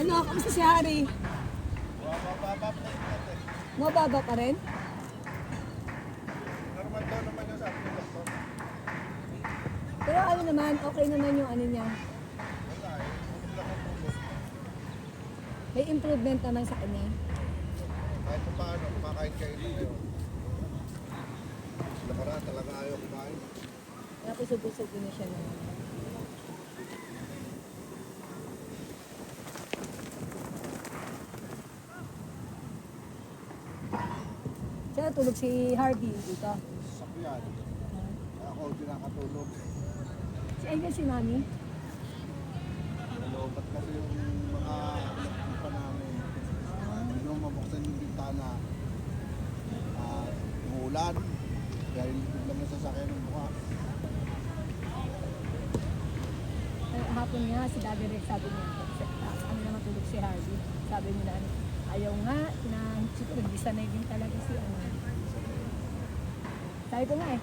Ano, kamusta si Harry? Mababa pa rin natin. Mababa pa rin? Normal daw naman yung sabi ng doktor. Pero ano naman, okay naman yung ano niya. Wala eh. Huwag lang ang tulog. May improvement naman sa kanya. Kahit pa paano, kumakain kayo ngayon. Nakaraan talaga ayaw kumain. Tapos busog na siya na. Siya tulog si Harvey dito. Sakyan. Ako hindi nakatulog. Si Ayun si Mami. Nalobat kasi yung mga pa namin. Hindi mo mabuksan yung bintana. Umuulan. Dahil biglang nasasakyan ng buka. Hapon nga si Daddy Rex sabi niya, ano naman tulog si Harvey. Sabi niya na ayaw nga na siguro hindi sanay din talaga si ano. Sabi ko nga ay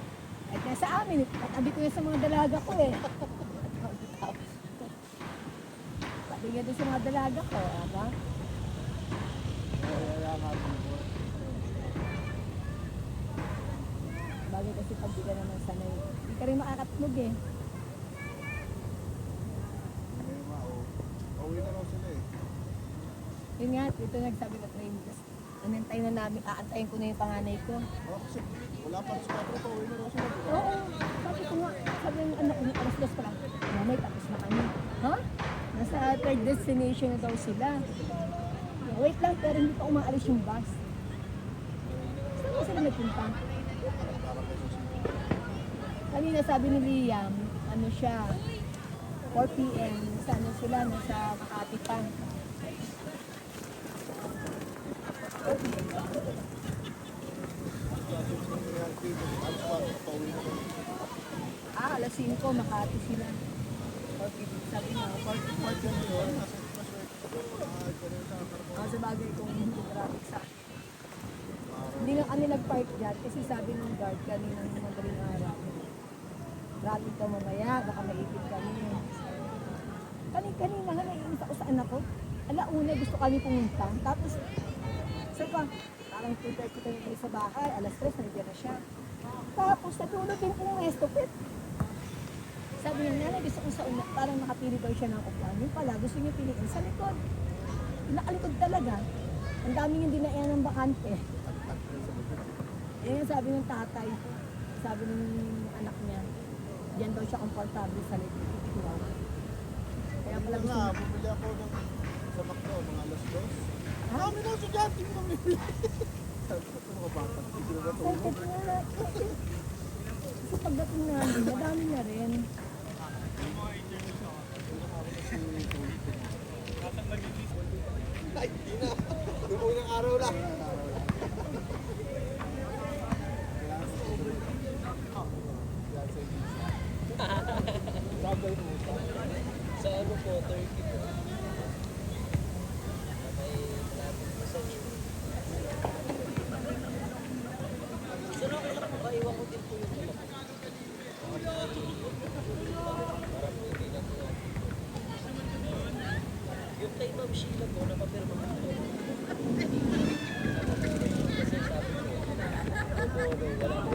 nasa amin, patabi ko yan sa mga dalaga ko eh. Patabi nga doon sa mga dalaga ko, aba? Kaya nga po. Bagay kasi pag di ka naman sanay, hindi ka rin makakatulog eh. Uwi na raw sila eh. Yun nga, dito nagsabi ko train, anantay na namin, aantayin ko na yung panganay ko. Kasi wala pa sa kapro pa, uwi na raw sila. Oo, sabi ko nga, sabi ng anak ko, alas 2 pa lang, nanay, tapos na kami. Ha? Nasa third destination na daw sila. Wait lang, pero hindi pa umaalis yung bus. Saan ba sila nagpunta? Kanina sabi ni Liam, ano siya, 4 p.m. Sa ano sila, nasa Makati pa. Alas 5, Makati sila. 4 p.m. Sabi nga, 4 p.m. Sa bagay kung hindi traffic sa akin. Hindi nga kami nag-park dyan kasi sabi ng guard kanina ng madaling araw. Traffic ka mamaya, baka maipit kami. Kanina nga naiinit ako sa anak ko. Alauna gusto kami pumunta. Tapos, sir pa, parang 2:30 kami sa bahay. Alas 3, nandiyan na siya. Tapos, natulog din kong estopet. Sabi niya, nanay, gusto ko sa una, parang nakapili daw siya ng upuan. Yung pala, gusto niya piliin sa likod. Nakalikod talaga. Ang daming hindi na iyan ng bakante. Yan yung sabi ng tatay. Sabi ng anak niya, diyan daw siya komportable sa likod. Wow. Kaya pala gusto niya. Bumili ako ng sa McDo, mga alas 2. Ha? Kami na sa dyan, hindi bumili. Sabi ko, mga bata, hindi ko natulog. Bakit nga? Kasi pagdating namin, madami na rin. Ay, hindi na. Yung unang araw lang. Sa ano po, Turkey po. May natin massage. So, nakaiwan ko din po yung talak. Parang hindi na po. Yung kay Ma'am Sheila po, napapirma ko po. Kasi sabi ko, wala po